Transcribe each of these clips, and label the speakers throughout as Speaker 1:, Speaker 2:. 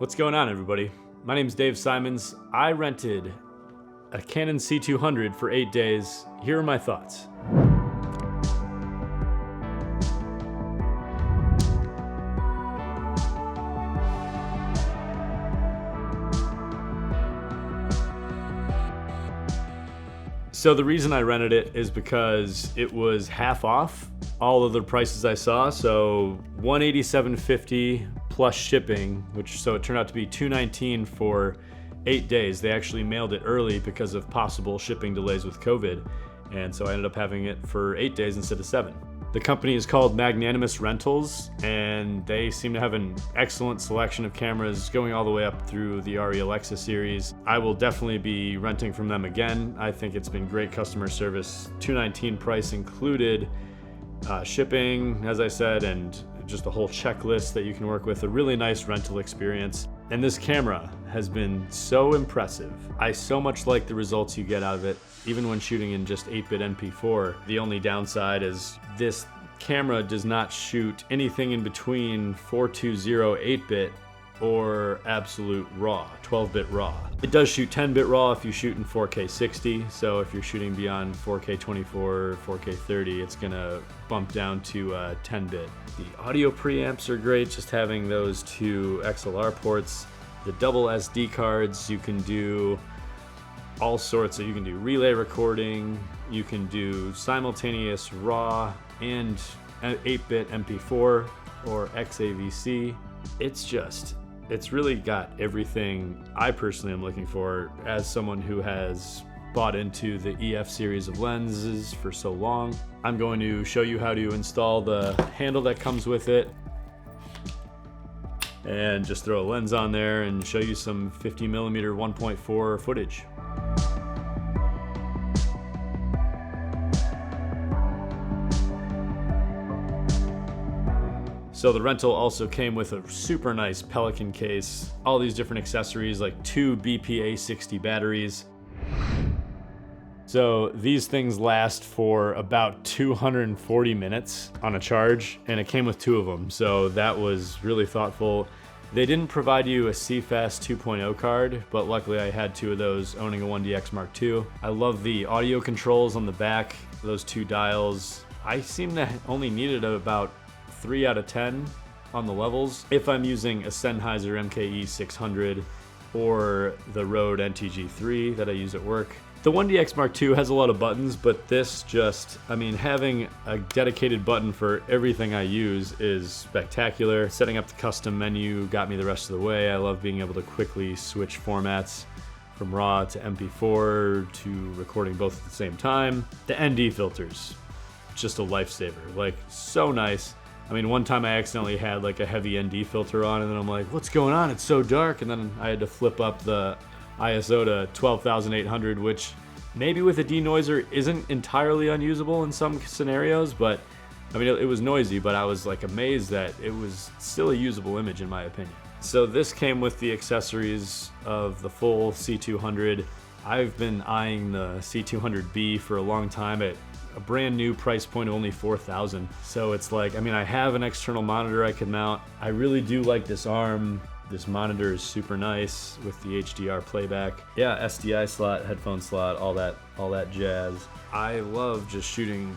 Speaker 1: What's going on, everybody? My name's Dave Simons. I rented a Canon C200 for 8 days. Here are my thoughts. So the reason I rented it is because it was half off all of the prices I saw. So $187.50 plus shipping, so it turned out to be $219 for 8 days. They actually mailed it early because of possible shipping delays with COVID. And so I ended up having it for 8 days instead of 7. The company is called Magnanimous Rentals, and they seem to have an excellent selection of cameras going all the way up through the RE Alexa series. I will definitely be renting from them again. I think it's been great customer service. $219 price included shipping, as I said, and just a whole checklist that you can work with. A really nice rental experience. And this camera has been so impressive. I so much like the results you get out of it, even when shooting in just 8-bit MP4. The only downside is this camera does not shoot anything in between 420 8-bit or absolute RAW, 12-bit RAW. It does shoot 10-bit RAW if you shoot in 4K 60, so if you're shooting beyond 4K 24, 4K 30, it's gonna bump down to 10-bit. The audio preamps are great, just having those two XLR ports. The double SD cards, you can do all sorts of, you can do relay recording, you can do simultaneous RAW and 8-bit MP4 or XAVC. It's really got everything I personally am looking for as someone who has bought into the EF series of lenses for so long. I'm going to show you how to install the handle that comes with it and just throw a lens on there and show you some 50mm 1.4 footage. So the rental also came with a super nice Pelican case, all these different accessories like 2 BPA60 batteries. So these things last for about 240 minutes on a charge, and it came with 2 of them, so that was really thoughtful. They didn't provide you a CFast 2.0 card, but luckily I had 2 of those owning a 1DX Mark II. I love the audio controls on the back, those 2 dials. I seem to only needed about 3 out of 10 on the levels if I'm using a Sennheiser MKE 600 or the Rode NTG3 that I use at work. The 1DX Mark II has a lot of buttons, but this just, having a dedicated button for everything I use is spectacular. Setting up the custom menu got me the rest of the way. I love being able to quickly switch formats from RAW to MP4 to recording both at the same time. The ND filters, just a lifesaver, like so nice. One time I accidentally had like a heavy ND filter on, and then I'm like, what's going on? It's so dark. And then I had to flip up the ISO to 12,800, which maybe with a denoiser isn't entirely unusable in some scenarios, but it was noisy, but I was like amazed that it was still a usable image in my opinion. So this came with the accessories of the full C200. I've been eyeing the C200B for a long time at a brand new price point of only $4,000. So it's like, I have an external monitor I could mount. I really do like this arm. This monitor is super nice with the HDR playback. Yeah, SDI slot, headphone slot, all that jazz. I love just shooting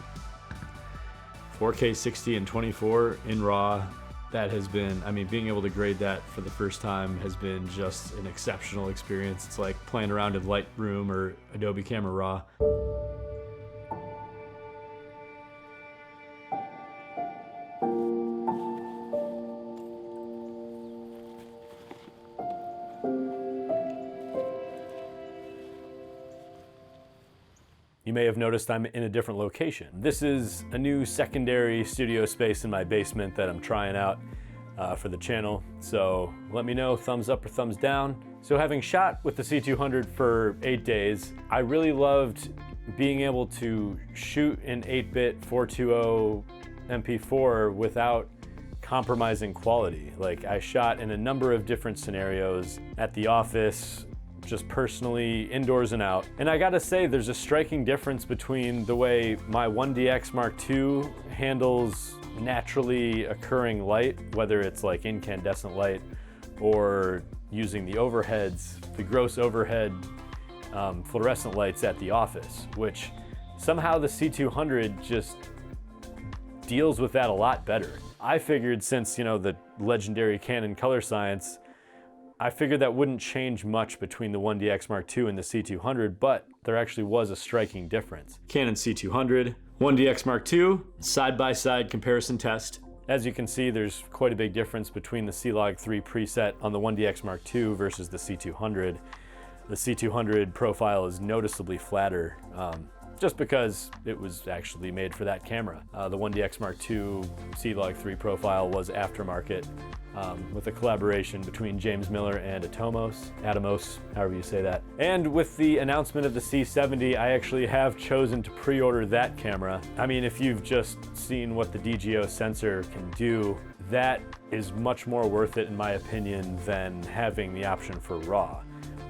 Speaker 1: 4K 60 and 24 in RAW. That has been, being able to grade that for the first time has been just an exceptional experience. It's like playing around in Lightroom or Adobe Camera Raw. You may have noticed I'm in a different location. This is a new secondary studio space in my basement that I'm trying out for the channel. So let me know, thumbs up or thumbs down. So having shot with the C200 for 8 days, I really loved being able to shoot in 8-bit 420 MP4 without compromising quality. Like I shot in a number of different scenarios at the office, just personally, indoors and out. And I gotta say, there's a striking difference between the way my 1DX Mark II handles naturally occurring light, whether it's like incandescent light or using the overheads, the gross overhead fluorescent lights at the office, which somehow the C200 just deals with that a lot better. I figured since, the legendary Canon color science, I figured that wouldn't change much between the 1DX Mark II and the C200, but there actually was a striking difference. Canon C200, 1DX Mark II, side-by-side comparison test. As you can see, there's quite a big difference between the CLOG 3 preset on the 1DX Mark II versus the C200. The C200 profile is noticeably flatter, just because it was actually made for that camera. The 1DX Mark II CLOG 3 profile was aftermarket, with a collaboration between James Miller and Atomos, however you say that. And with the announcement of the C70, I actually have chosen to pre-order that camera. I mean, if you've just seen what the DGO sensor can do, that is much more worth it in my opinion than having the option for RAW,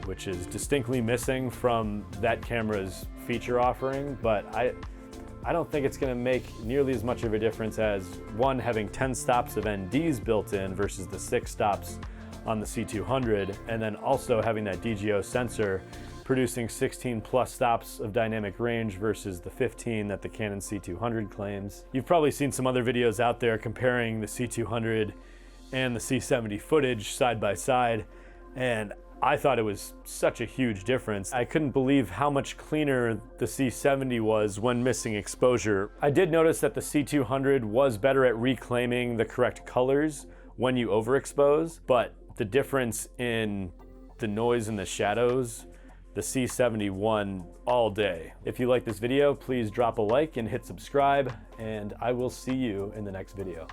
Speaker 1: which is distinctly missing from that camera's feature offering, but I don't think it's gonna make nearly as much of a difference as one, having 10 stops of NDs built in versus the 6 stops on the C200, and then also having that DGO sensor producing 16 plus stops of dynamic range versus the 15 that the Canon C200 claims. You've probably seen some other videos out there comparing the C200 and the C70 footage side by side, and I thought it was such a huge difference. I couldn't believe how much cleaner the C70 was when missing exposure. I did notice that the C200 was better at reclaiming the correct colors when you overexpose, but the difference in the noise and the shadows, the C70 won all day. If you like this video, please drop a like and hit subscribe, and I will see you in the next video.